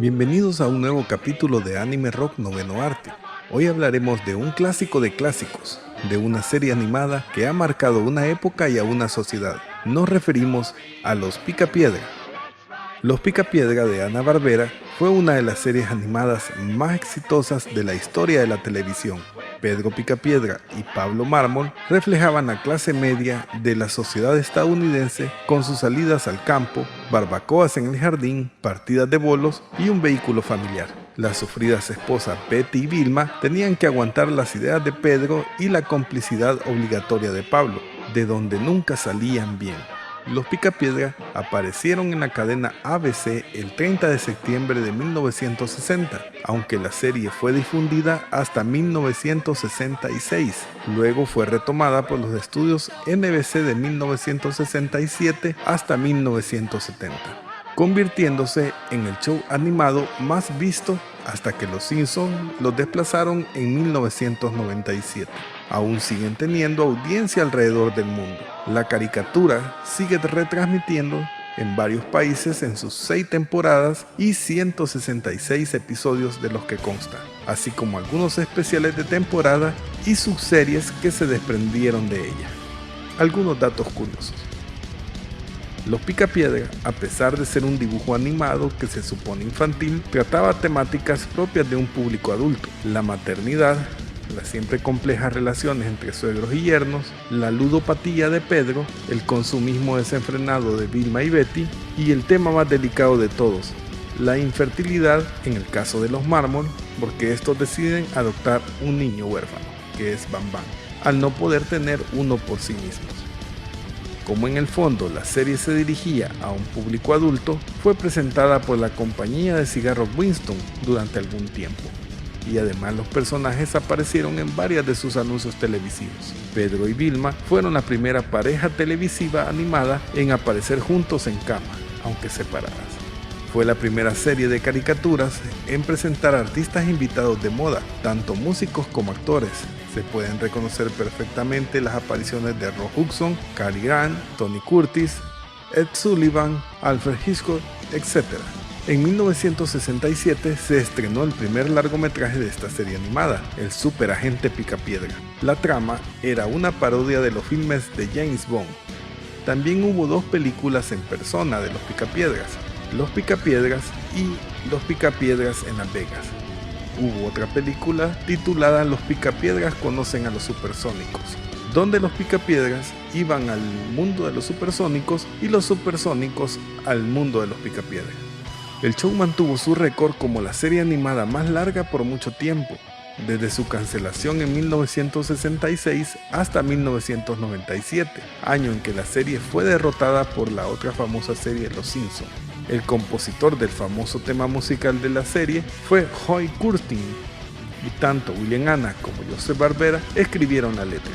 Bienvenidos a un nuevo capítulo de Anime Rock Noveno Arte. Hoy hablaremos de un clásico de clásicos, de una serie animada que ha marcado una época y a una sociedad. Nos referimos a Los Picapiedra. Los Picapiedra de Hanna-Barbera fue una de las series animadas más exitosas de la historia de la televisión. Pedro Picapiedra y Pablo Mármol reflejaban la clase media de la sociedad estadounidense con sus salidas al campo, barbacoas en el jardín, partidas de bolos y un vehículo familiar. Las sufridas esposas Betty y Vilma tenían que aguantar las ideas de Pedro y la complicidad obligatoria de Pablo, de donde nunca salían bien. Los Picapiedra aparecieron en la cadena ABC el 30 de septiembre de 1960, aunque la serie fue difundida hasta 1966. Luego fue retomada por los estudios NBC de 1967 hasta 1970, convirtiéndose en el show animado más visto hasta que los Simpsons los desplazaron en 1997. Aún siguen teniendo audiencia alrededor del mundo. La caricatura sigue retransmitiendo en varios países en sus 6 temporadas y 166 episodios de los que consta, así como algunos especiales de temporada y subseries que se desprendieron de ella. Algunos datos curiosos. Los Picapiedra, a pesar de ser un dibujo animado que se supone infantil, trataba temáticas propias de un público adulto: la maternidad, las siempre complejas relaciones entre suegros y yernos, la ludopatía de Pedro, el consumismo desenfrenado de Vilma y Betty, y el tema más delicado de todos, la infertilidad en el caso de los Mármol, porque estos deciden adoptar un niño huérfano, que es Bam Bam, al no poder tener uno por sí mismos. Como en el fondo la serie se dirigía a un público adulto, fue presentada por la compañía de cigarros Winston durante algún tiempo. Y además los personajes aparecieron en varias de sus anuncios televisivos. Pedro y Vilma fueron la primera pareja televisiva animada en aparecer juntos en cama, aunque separadas. Fue la primera serie de caricaturas en presentar artistas invitados de moda, tanto músicos como actores. Se pueden reconocer perfectamente las apariciones de Rock Hudson, Cary Grant, Tony Curtis, Ed Sullivan, Alfred Hitchcock, etc. En 1967 se estrenó el primer largometraje de esta serie animada, El Superagente Picapiedra. La trama era una parodia de los filmes de James Bond. También hubo 2 películas en persona de los Picapiedras, Los Picapiedras y Los Picapiedras en Las Vegas. Hubo otra película titulada Los Picapiedras conocen a los supersónicos, donde los Picapiedras iban al mundo de los supersónicos y los supersónicos al mundo de los Picapiedras. El show mantuvo su récord como la serie animada más larga por mucho tiempo, desde su cancelación en 1966 hasta 1997, año en que la serie fue derrotada por la otra famosa serie Los Simpsons. El compositor del famoso tema musical de la serie fue Hoy Curtin, y tanto William Hanna como Joseph Barbera escribieron la letra.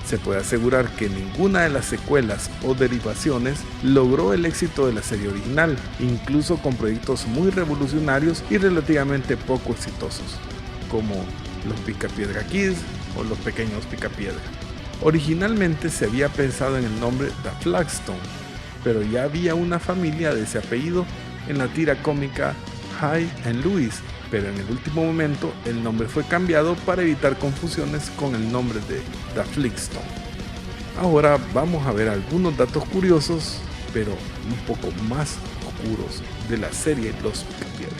Se puede asegurar que ninguna de las secuelas o derivaciones logró el éxito de la serie original, incluso con proyectos muy revolucionarios y relativamente poco exitosos, como Los Picapiedra Kids o Los Pequeños Picapiedra. Originalmente se había pensado en el nombre The Flagstone, pero ya había una familia de ese apellido en la tira cómica Hyde and Lewis, pero en el último momento el nombre fue cambiado para evitar confusiones con el nombre de The Flintstones. Ahora vamos a ver algunos datos curiosos, pero un poco más oscuros, de la serie Los Picapiedra.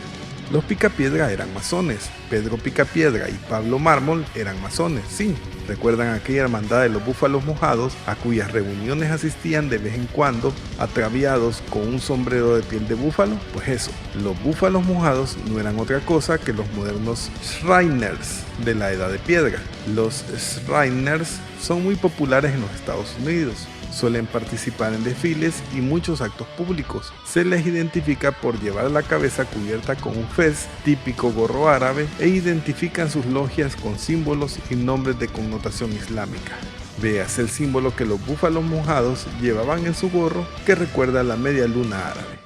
Los Picapiedra eran masones. Pedro Picapiedra y Pablo Mármol eran masones, sí. ¿Recuerdan aquella hermandad de los búfalos mojados a cuyas reuniones asistían de vez en cuando ataviados con un sombrero de piel de búfalo? Pues eso, los búfalos mojados no eran otra cosa que los modernos Shriners de la Edad de Piedra. Los Shriners son muy populares en los Estados Unidos. Suelen participar en desfiles y muchos actos públicos. Se les identifica por llevar la cabeza cubierta con un fez, típico gorro árabe, e identifican sus logias con símbolos y nombres de connotación islámica. Veas el símbolo que los búfalos mojados llevaban en su gorro, que recuerda a la media luna árabe.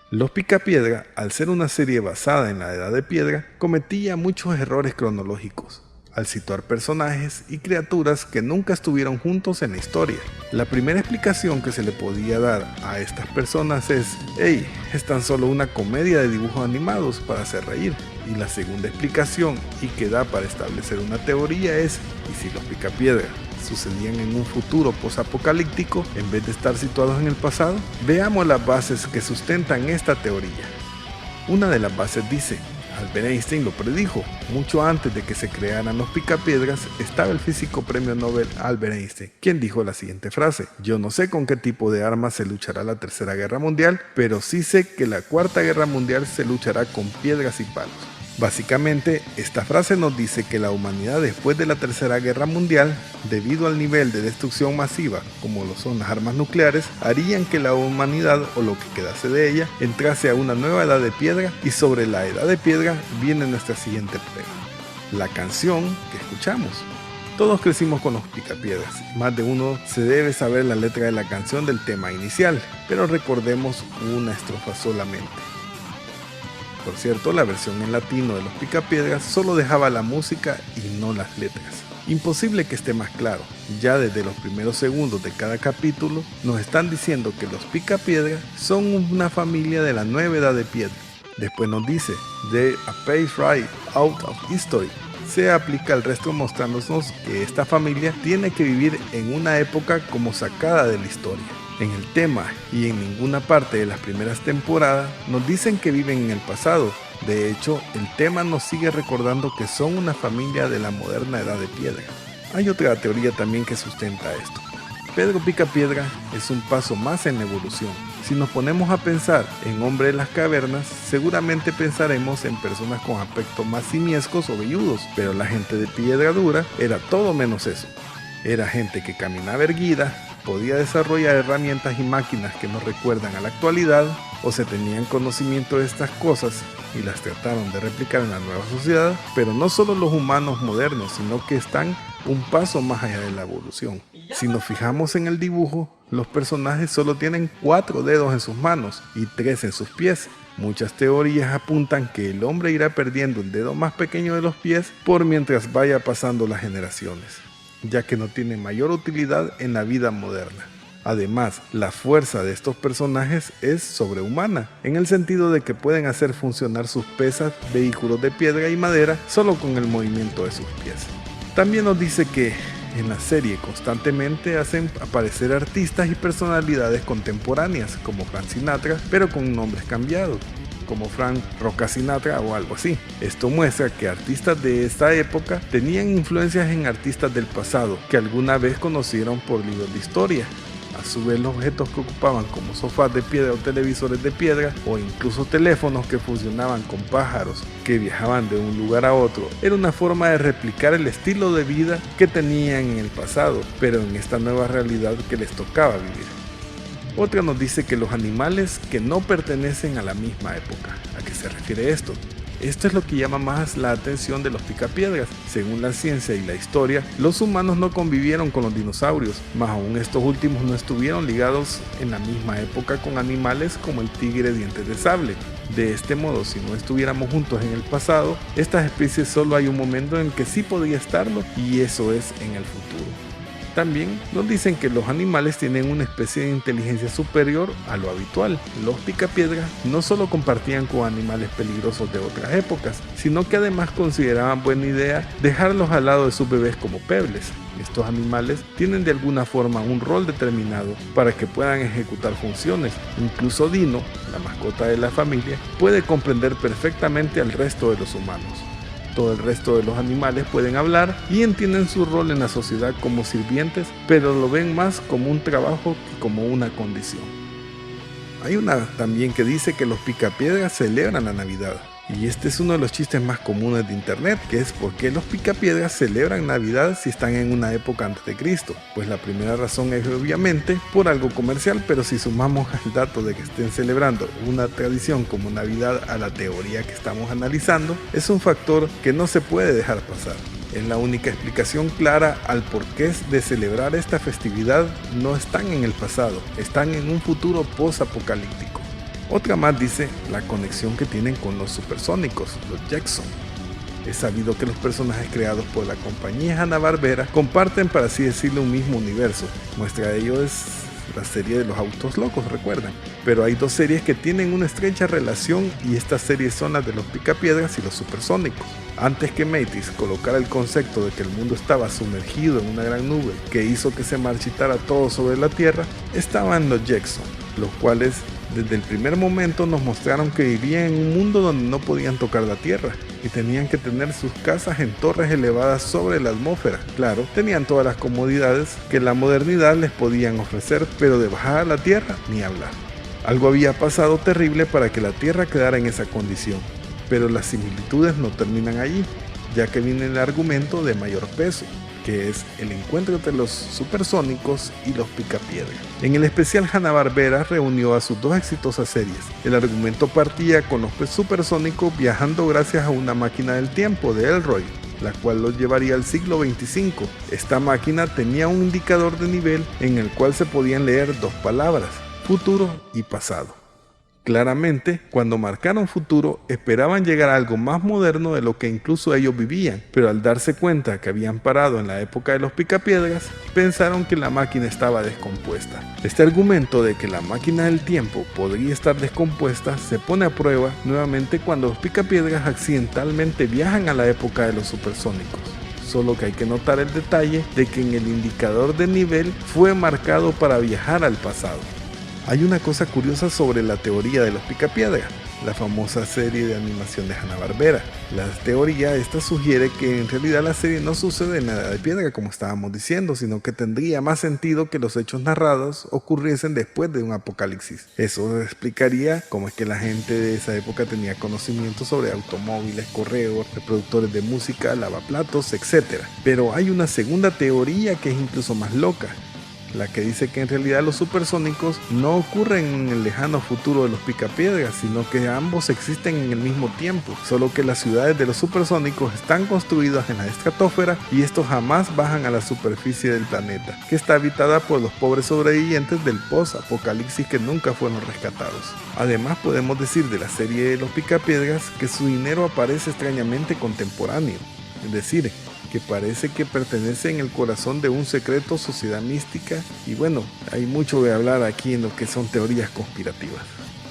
Los Picapiedra, al ser una serie basada en la Edad de Piedra, cometía muchos errores cronológicos. al situar personajes y criaturas que nunca estuvieron juntos en la historia. La primera explicación que se le podía dar a estas personas es: hey, es tan solo una comedia de dibujos animados para hacer reír. Y la segunda explicación, y que da para establecer una teoría, es: ¿y si los Picapiedra sucedían en un futuro posapocalíptico en vez de estar situados en el pasado? Veamos las bases que sustentan esta teoría. Una de las bases dice: Albert Einstein lo predijo. Mucho antes de que se crearan los Picapiedras, estaba el físico premio Nobel Albert Einstein, quien dijo la siguiente frase: yo no sé con qué tipo de armas se luchará la Tercera Guerra Mundial, pero sí sé que la Cuarta Guerra Mundial se luchará con piedras y palos. Básicamente, esta frase nos dice que la humanidad después de la Tercera Guerra Mundial, debido al nivel de destrucción masiva como lo son las armas nucleares, harían que la humanidad, o lo que quedase de ella, entrase a una nueva edad de piedra, y sobre la edad de piedra viene nuestra siguiente prueba: la canción que escuchamos. Todos crecimos con los Picapiedras, más de uno se debe saber la letra de la canción del tema inicial, pero recordemos una estrofa solamente. Por cierto, la versión en latino de los Picapiedras solo dejaba la música y no las letras. Imposible que esté más claro, ya desde los primeros segundos de cada capítulo nos están diciendo que los Picapiedras son una familia de la nueva edad de piedra. Después nos dice: "They're a page right out of history". Se aplica al resto mostrándonos que esta familia tiene que vivir en una época como sacada de la historia. En el tema y en ninguna parte de las primeras temporadas nos dicen que viven en el pasado. De hecho, el tema nos sigue recordando que son una familia de la moderna edad de piedra. Hay otra teoría también que sustenta esto. Pedro Picapiedra es un paso más en la evolución. Si nos ponemos a pensar en Hombre de las Cavernas, seguramente pensaremos en personas con aspectos más simiescos o velludos, pero la gente de piedra dura era todo menos eso. Era gente que caminaba erguida, podía desarrollar herramientas y máquinas que nos recuerdan a la actualidad, o se tenían conocimiento de estas cosas y las trataron de replicar en la nueva sociedad, pero no solo los humanos modernos, sino que están un paso más allá de la evolución. Si nos fijamos en el dibujo, los personajes solo tienen 4 dedos en sus manos y 3 en sus pies. Muchas teorías apuntan que el hombre irá perdiendo el dedo más pequeño de los pies por mientras vaya pasando las generaciones, ya que no tiene mayor utilidad en la vida moderna. Además, la fuerza de estos personajes es sobrehumana, en el sentido de que pueden hacer funcionar sus pesas, vehículos de piedra y madera solo con el movimiento de sus pies. También nos dice que en la serie constantemente hacen aparecer artistas y personalidades contemporáneas como Frank Sinatra, pero con nombres cambiados, como Frank Roca Sinatra o algo así. Esto muestra que artistas de esta época tenían influencias en artistas del pasado que alguna vez conocieron por libros de historia. A su vez, los objetos que ocupaban como sofás de piedra o televisores de piedra, o incluso teléfonos que funcionaban con pájaros que viajaban de un lugar a otro, era una forma de replicar el estilo de vida que tenían en el pasado, pero en esta nueva realidad que les tocaba vivir. Otra nos dice que los animales que no pertenecen a la misma época. ¿A qué se refiere esto? Esto es lo que llama más la atención de los Picapiedras. Según la ciencia y la historia, los humanos no convivieron con los dinosaurios, más aún estos últimos no estuvieron ligados en la misma época con animales como el tigre dientes de sable. De este modo, si no estuviéramos juntos en el pasado, estas especies solo hay un momento en el que sí podría estarlo, y eso es en el futuro. También nos dicen que los animales tienen una especie de inteligencia superior a lo habitual. Los Picapiedras no solo compartían con animales peligrosos de otras épocas, sino que además consideraban buena idea dejarlos al lado de sus bebés como pebles. Estos animales tienen de alguna forma un rol determinado para que puedan ejecutar funciones. Incluso Dino, la mascota de la familia, puede comprender perfectamente al resto de los humanos. Todo el resto de los animales pueden hablar y entienden su rol en la sociedad como sirvientes, pero lo ven más como un trabajo que como una condición. Hay una también que dice que los Picapiedras celebran la Navidad. Y este es uno de los chistes más comunes de internet, que es ¿por qué los Picapiedras celebran Navidad si están en una época antes de Cristo? Pues la primera razón es obviamente por algo comercial, pero si sumamos el dato de que estén celebrando una tradición como Navidad a la teoría que estamos analizando, es un factor que no se puede dejar pasar. Es la única explicación clara al porqué de celebrar esta festividad. No están en el pasado, están en un futuro post-apocalíptico. Otra más dice la conexión que tienen con los supersónicos, los Jackson. Es sabido que los personajes creados por la compañía Hanna-Barbera comparten, para así decirlo, un mismo universo. Muestra de ello es la serie de los autos locos, recuerdan. Pero hay dos series que tienen una estrecha relación, y estas series son las de los Picapiedras y los Supersónicos. Antes que Matrix colocara el concepto de que el mundo estaba sumergido en una gran nube que hizo que se marchitara todo sobre la Tierra, estaban los Jackson, los cuales desde el primer momento nos mostraron que vivían en un mundo donde no podían tocar la Tierra y tenían que tener sus casas en torres elevadas sobre la atmósfera. Claro, tenían todas las comodidades que la modernidad les podían ofrecer, pero de bajar a la Tierra ni hablar. Algo había pasado terrible para que la Tierra quedara en esa condición, pero las similitudes no terminan allí, ya que viene el argumento de mayor peso, que es el encuentro entre los Supersónicos y los Picapiedra. En el especial, Hanna-Barbera reunió a sus dos exitosas series. El argumento partía con los Supersónicos viajando gracias a una máquina del tiempo de Elroy, la cual los llevaría al siglo 25. Esta máquina tenía un indicador de nivel en el cual se podían leer dos palabras: futuro y pasado. Claramente, cuando marcaron futuro, esperaban llegar a algo más moderno de lo que incluso ellos vivían, pero al darse cuenta que habían parado en la época de los Picapiedras, pensaron que la máquina estaba descompuesta. Este argumento de que la máquina del tiempo podría estar descompuesta se pone a prueba nuevamente cuando los Picapiedras accidentalmente viajan a la época de los Supersónicos. Solo que hay que notar el detalle de que en el indicador de nivel fue marcado para viajar al pasado. Hay una cosa curiosa sobre la teoría de los Picapiedra, la famosa serie de animación de Hanna-Barbera. La teoría esta sugiere que en realidad la serie no sucede en la Edad de Piedra, como estábamos diciendo, sino que tendría más sentido que los hechos narrados ocurriesen después de un apocalipsis. Eso explicaría cómo es que la gente de esa época tenía conocimiento sobre automóviles, correos, reproductores de música, lavaplatos, etc. Pero hay una segunda teoría que es incluso más loca, la que dice que en realidad los supersónicos no ocurren en el lejano futuro de los Picapiedras, sino que ambos existen en el mismo tiempo, solo que las ciudades de los supersónicos están construidas en la estratosfera y estos jamás bajan a la superficie del planeta, que está habitada por los pobres sobrevivientes del post-apocalipsis que nunca fueron rescatados. Además, podemos decir de la serie de los Picapiedras que su dinero aparece extrañamente contemporáneo, es decir, que parece que pertenece en el corazón de un secreto sociedad mística, y bueno, hay mucho de hablar aquí en lo que son teorías conspirativas.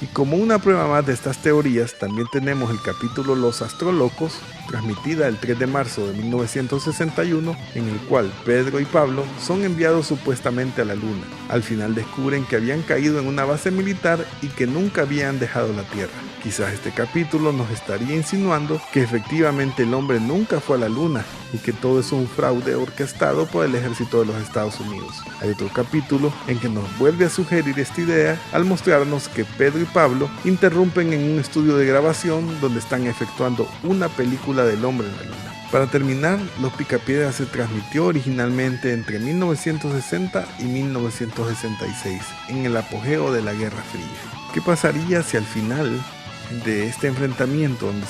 Y como una prueba más de estas teorías, también tenemos el capítulo Los Astrolocos, transmitida el 3 de marzo de 1961, en el cual Pedro y Pablo son enviados supuestamente a la Luna. Al final descubren que habían caído en una base militar y que nunca habían dejado la Tierra. Quizás este capítulo nos estaría insinuando que efectivamente el hombre nunca fue a la Luna y que todo es un fraude orquestado por el ejército de los Estados Unidos. Hay otro capítulo en que nos vuelve a sugerir esta idea al mostrarnos que Pedro y Pablo interrumpen en un estudio de grabación donde están efectuando una película del hombre en la Luna. Para terminar, Los Picapiedras se transmitió originalmente entre 1960 y 1966, en el apogeo de la Guerra Fría. ¿Qué pasaría si al final de este enfrentamiento, donde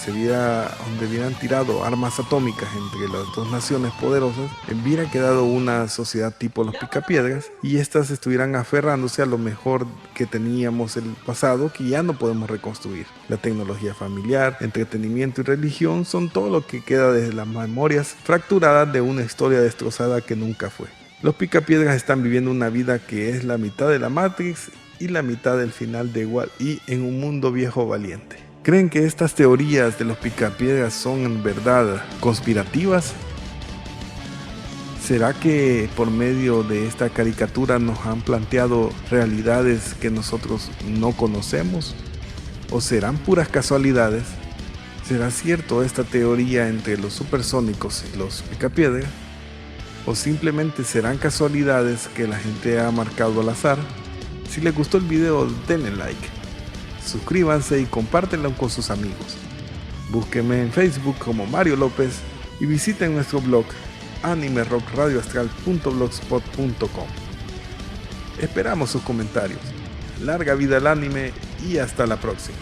hubieran tirado armas atómicas entre las dos naciones poderosas, hubiera quedado una sociedad tipo los Picapiedras y estas estuvieran aferrándose a lo mejor que teníamos el pasado, que ya no podemos reconstruir? La tecnología familiar, entretenimiento y religión son todo lo que queda de las memorias fracturadas de una historia destrozada que nunca fue. Los Picapiedras están viviendo una vida que es la mitad de la Matrix y la mitad del final de Wall-E en un mundo viejo valiente. ¿Creen que estas teorías de los Picapiedras son en verdad conspirativas? ¿Será que por medio de esta caricatura nos han planteado realidades que nosotros no conocemos? ¿O serán puras casualidades? ¿Será cierto esta teoría entre los supersónicos y los Picapiedras? ¿O simplemente serán casualidades que la gente ha marcado al azar? Si les gustó el video, denle like, suscríbanse y compártenlo con sus amigos. Búsquenme en Facebook como Mario López y visiten nuestro blog animerockradioastral.blogspot.com. Esperamos sus comentarios. Larga vida al anime y hasta la próxima.